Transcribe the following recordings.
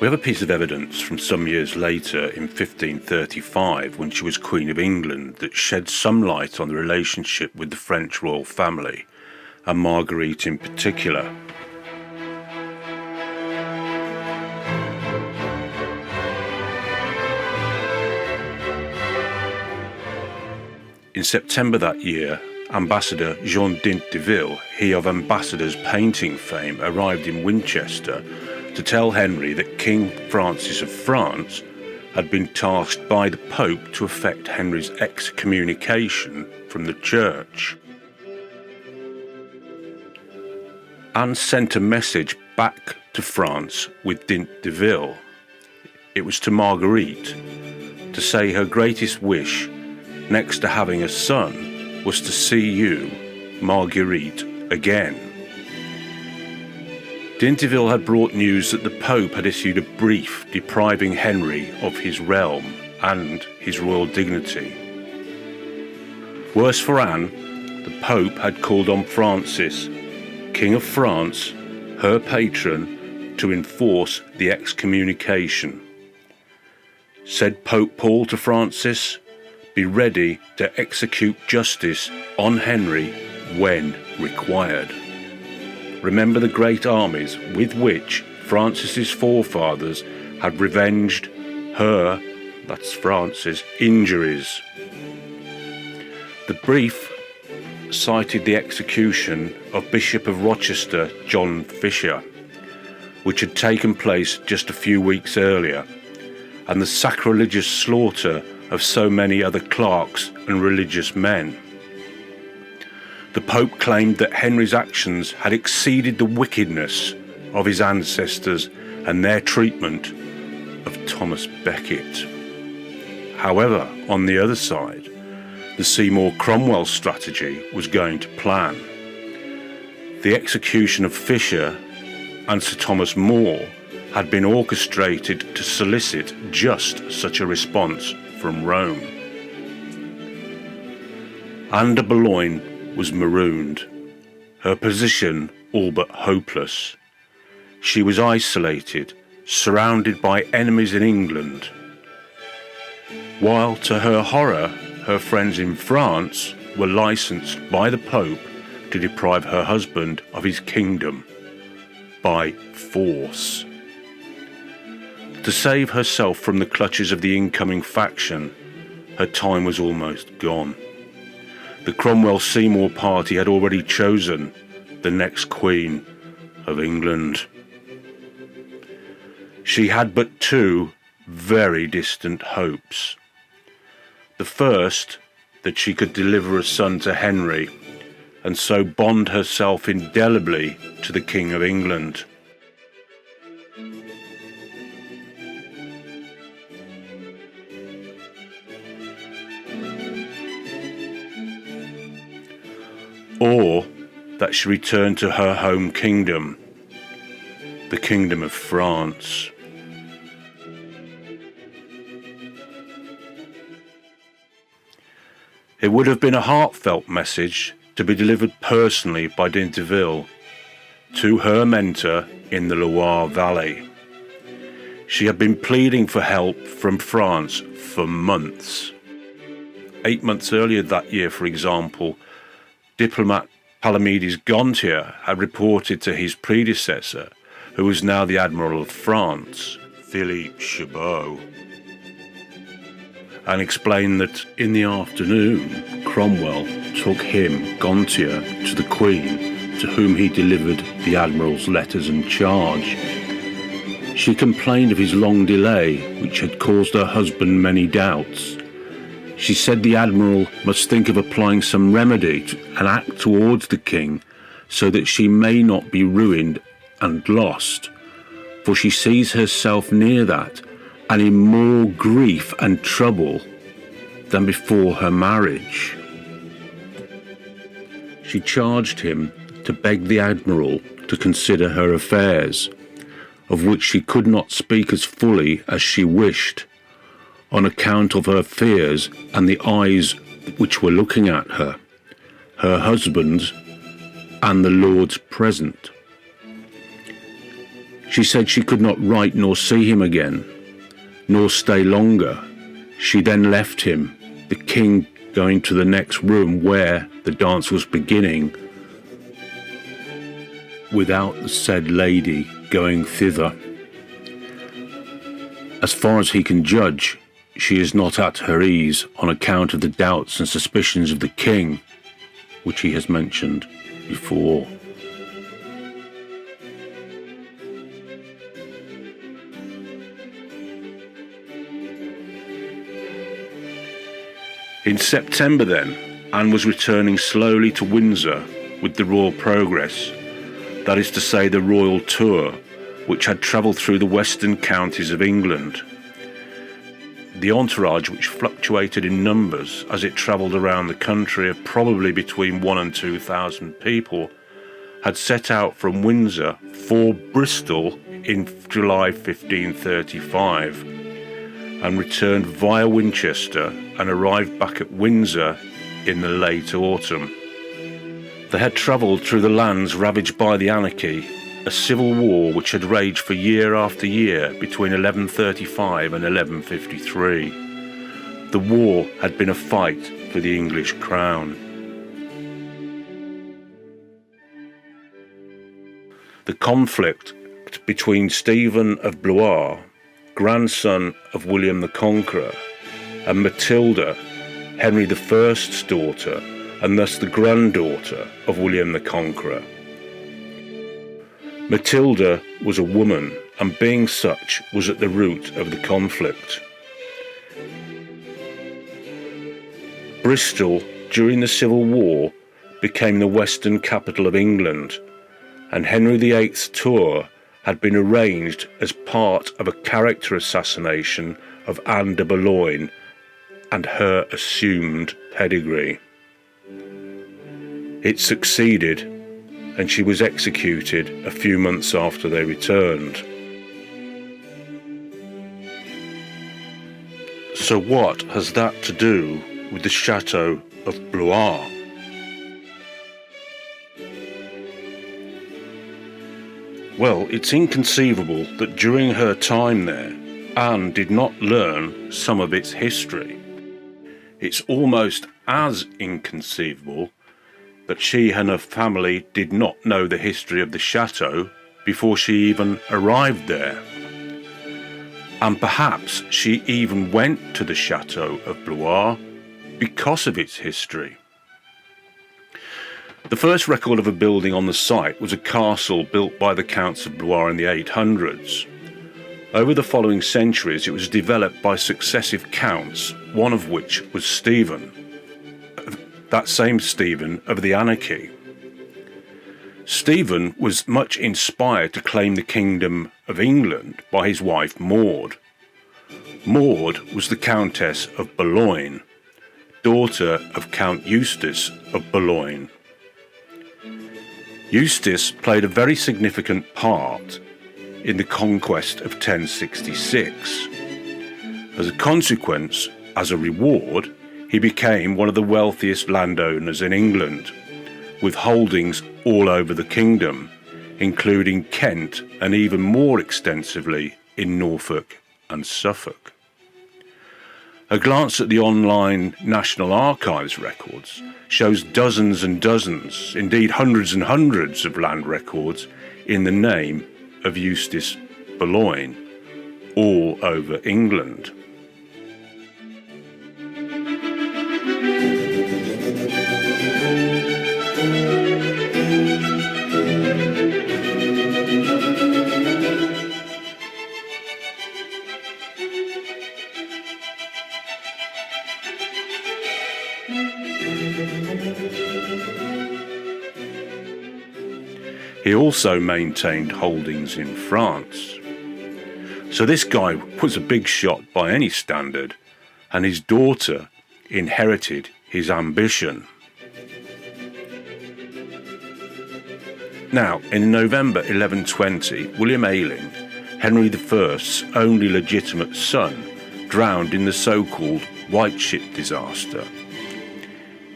We have a piece of evidence from some years later in 1535, when she was Queen of England, that sheds some light on the relationship with the French royal family, and Marguerite in particular. In September that year, Ambassador Jean d'Interville, he of ambassadors' painting fame, arrived in Winchester to tell Henry that King Francis of France had been tasked by the Pope to effect Henry's excommunication from the Church. Anne sent a message back to France with d'Interville. It was to Marguerite, to say her greatest wish, next to having a son, was to see you, Marguerite, again. D'Interville had brought news that the Pope had issued a brief depriving Henry of his realm and his royal dignity. Worse for Anne, the Pope had called on Francis, King of France, her patron, to enforce the excommunication. Said Pope Paul to Francis, "Be ready to execute justice on Henry when required." Remember the great armies with which Francis's forefathers had revenged her, that's Francis, injuries. The brief cited the execution of Bishop of Rochester John Fisher, which had taken place just a few weeks earlier, and the sacrilegious slaughter of so many other clerks and religious men. The Pope claimed that Henry's actions had exceeded the wickedness of his ancestors and their treatment of Thomas Becket. However, on the other side, the Seymour Cromwell strategy was going to plan. The execution of Fisher and Sir Thomas More had been orchestrated to solicit just such a response from Rome. Anne Boleyn was marooned, her position all but hopeless. She was isolated, surrounded by enemies in England, while to her horror, her friends in France were licensed by the Pope to deprive her husband of his kingdom by force. To save herself from the clutches of the incoming faction, her time was almost gone. The Cromwell-Seymour party had already chosen the next Queen of England. She had but two very distant hopes. The first, that she could deliver a son to Henry, and so bond herself indelibly to the King of England. Or that she returned to her home kingdom, the Kingdom of France. It would have been a heartfelt message to be delivered personally by d'Interville to her mentor in the Loire Valley. She had been pleading for help from France for months. 8 months earlier that year, for example, diplomat Palamedes Gontier had reported to his predecessor, who was now the Admiral of France, Philippe Chabot, and explained that in the afternoon Cromwell took him, Gontier, to the Queen, to whom he delivered the Admiral's letters and charge. She complained of his long delay, which had caused her husband many doubts. She said the Admiral must think of applying some remedy and act towards the King so that she may not be ruined and lost, for she sees herself near that and in more grief and trouble than before her marriage. She charged him to beg the Admiral to consider her affairs, of which she could not speak as fully as she wished, on account of her fears and the eyes which were looking at her, her husband's and the Lord's present. She said she could not write nor see him again, nor stay longer. She then left him, the king going to the next room where the dance was beginning, without the said lady going thither. As far as he can judge, she is not at her ease on account of the doubts and suspicions of the king, which he has mentioned before. In September then, Anne was returning slowly to Windsor with the royal progress, that is to say the royal tour, which had travelled through the western counties of England. The entourage, which fluctuated in numbers as it travelled around the country of probably between 1,000 and 2,000 people, had set out from Windsor for Bristol in July 1535 and returned via Winchester and arrived back at Windsor in the late autumn. They had travelled through the lands ravaged by the anarchy, a civil war which had raged for year after year between 1135 and 1153. The war had been a fight for the English crown. The conflict between Stephen of Loire, grandson of William the Conqueror, and Matilda, Henry I's daughter, and thus the granddaughter of William the Conqueror. Matilda was a woman, and being such was at the root of the conflict. Bristol, during the Civil War, became the western capital of England, and Henry VIII's tour had been arranged as part of a character assassination of Anne Boleyn and her assumed pedigree. It succeeded, and she was executed a few months after they returned. So what has that to do with the Chateau of Loire? Well, it's inconceivable that during her time there, Anne did not learn some of its history. It's almost as inconceivable that she and her family did not know the history of the chateau before she even arrived there. And perhaps she even went to the Chateau of Loire because of its history. The first record of a building on the site was a castle built by the Counts of Loire in the 800s. Over the following centuries, it was developed by successive counts, one of which was Stephen, that same Stephen of the anarchy. Stephen was much inspired to claim the kingdom of England by his wife Maud. Maud was the Countess of Boulogne, daughter of Count Eustace of Boulogne. Eustace played a very significant part in the conquest of 1066. As a consequence, as a reward, he became one of the wealthiest landowners in England, with holdings all over the kingdom, including Kent and even more extensively in Norfolk and Suffolk. A glance at the online National Archives records shows dozens and dozens, indeed hundreds and hundreds of land records in the name of Eustace Boulogne all over England. He also maintained holdings in France. So this guy was a big shot by any standard, and his daughter inherited his ambition. Now, in November 1120, William Ayling, Henry I's only legitimate son, drowned in the so-called White Ship disaster.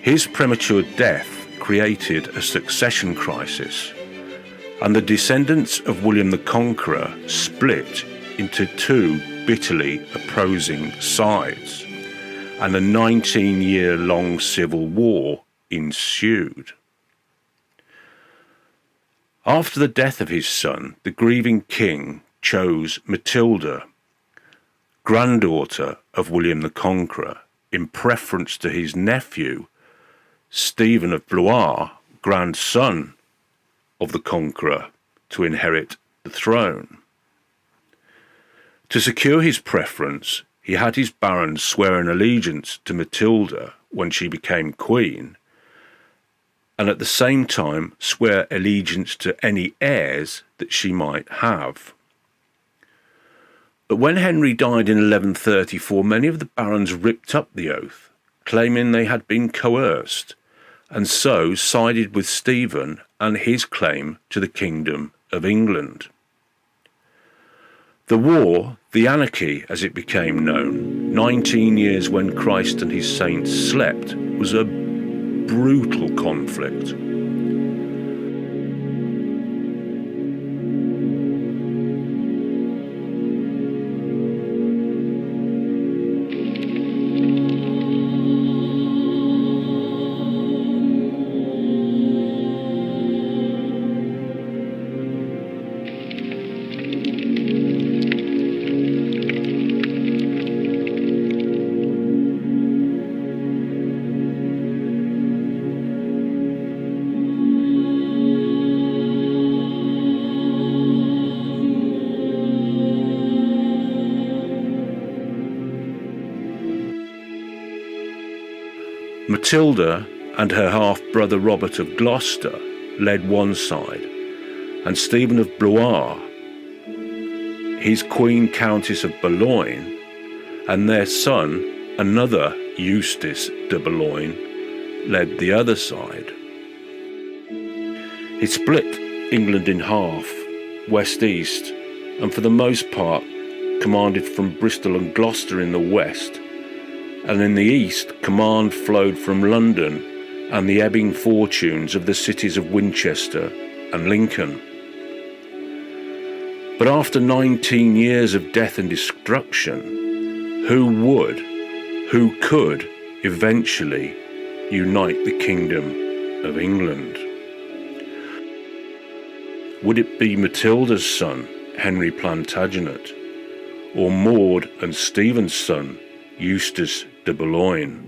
His premature death created a succession crisis. and the descendants of William the Conqueror split into two bitterly opposing sides, and a 19-year-long civil war ensued. After the death of his son, the grieving king chose Matilda, granddaughter of William the Conqueror, in preference to his nephew, Stephen of Loire, grandson of the Conqueror, to inherit the throne. To secure his preference, he had his barons swear an allegiance to Matilda when she became queen, and at the same time swear allegiance to any heirs that she might have. But when Henry died in 1134, many of the barons ripped up the oath, claiming they had been coerced, and so sided with Stephen and his claim to the Kingdom of England. The war, the anarchy as it became known, 19 years when Christ and his saints slept, was a brutal conflict. Matilda and her half-brother Robert of Gloucester led one side, and Stephen of Blois, his Queen Countess of Boulogne, and their son, another Eustace de Boulogne, led the other side. It split England in half, west-east, and for the most part commanded from Bristol and Gloucester in the west, and in the east command flowed from London and the ebbing fortunes of the cities of Winchester and Lincoln. But after 19 years of death and destruction, who could eventually unite the Kingdom of England? Would it be Matilda's son, Henry Plantagenet, or Maud and Stephen's son, Eustace de Boulogne?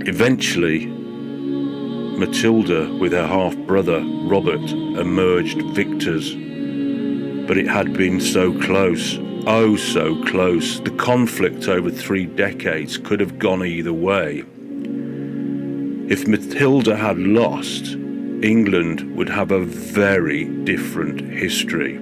Eventually, Matilda with her half-brother Robert emerged victors, but it had been so close, oh so close. The conflict over 3 decades could have gone either way. If Matilda had lost, England would have a very different history.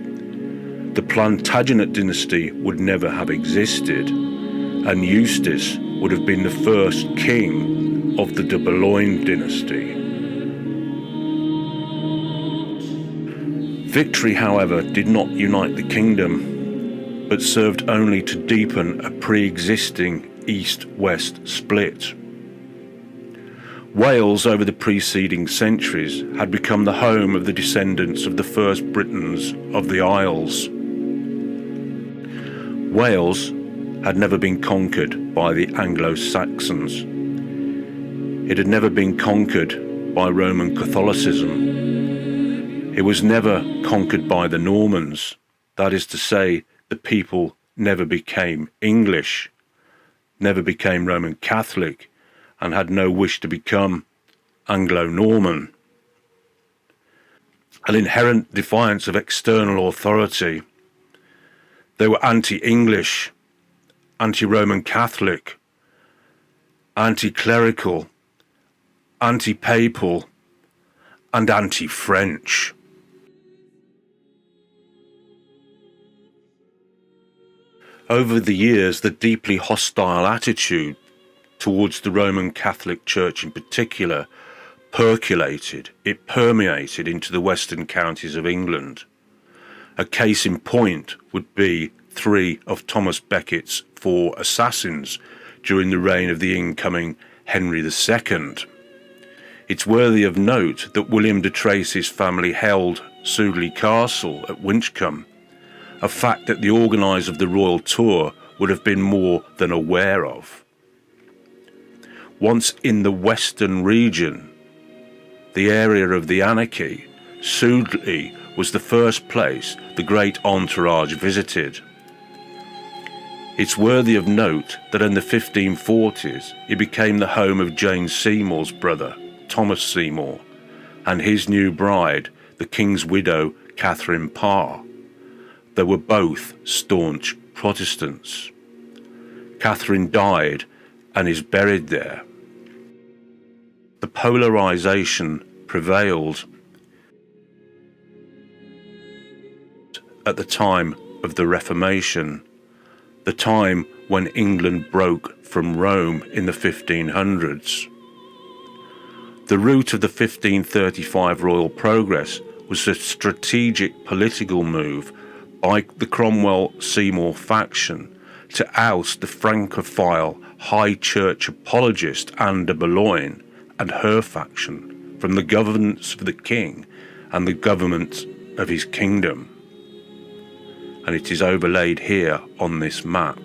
The Plantagenet dynasty would never have existed, and Eustace would have been the first king of the de Boulogne dynasty. Victory, however, did not unite the kingdom, but served only to deepen a pre-existing east-west split. Wales, over the preceding centuries, had become the home of the descendants of the first Britons of the Isles. Wales had never been conquered by the Anglo-Saxons. It had never been conquered by Roman Catholicism. It was never conquered by the Normans. That is to say, the people never became English, never became Roman Catholic, and had no wish to become Anglo-Norman. An inherent defiance of external authority. They were anti-English, anti-Roman Catholic, anti-clerical, anti-papal, and anti-French. Over the years, the deeply hostile attitude towards the Roman Catholic Church in particular percolated, it permeated into the western counties of England. A case in point would be 3 of Thomas Becket's 4 assassins during the reign of the incoming Henry II. It's worthy of note that William de Tracy's family held Sudeley Castle at Winchcombe, a fact that the organiser of the royal tour would have been more than aware of. Once in the western region, the area of the anarchy, Sudeley was the first place the great entourage visited. It's worthy of note that in the 1540s it became the home of Jane Seymour's brother, Thomas Seymour, and his new bride, the King's widow, Catherine Parr. They were both staunch Protestants. Catherine died and is buried there. The polarisation prevailed at the time of the Reformation, the time when England broke from Rome in the 1500s. The route of the 1535 royal progress was a strategic political move by the Cromwell-Seymour faction to oust the Francophile High Church apologist Anne Boleyn and her faction from the governance of the king and the government of his kingdom. And it is overlaid here on this map.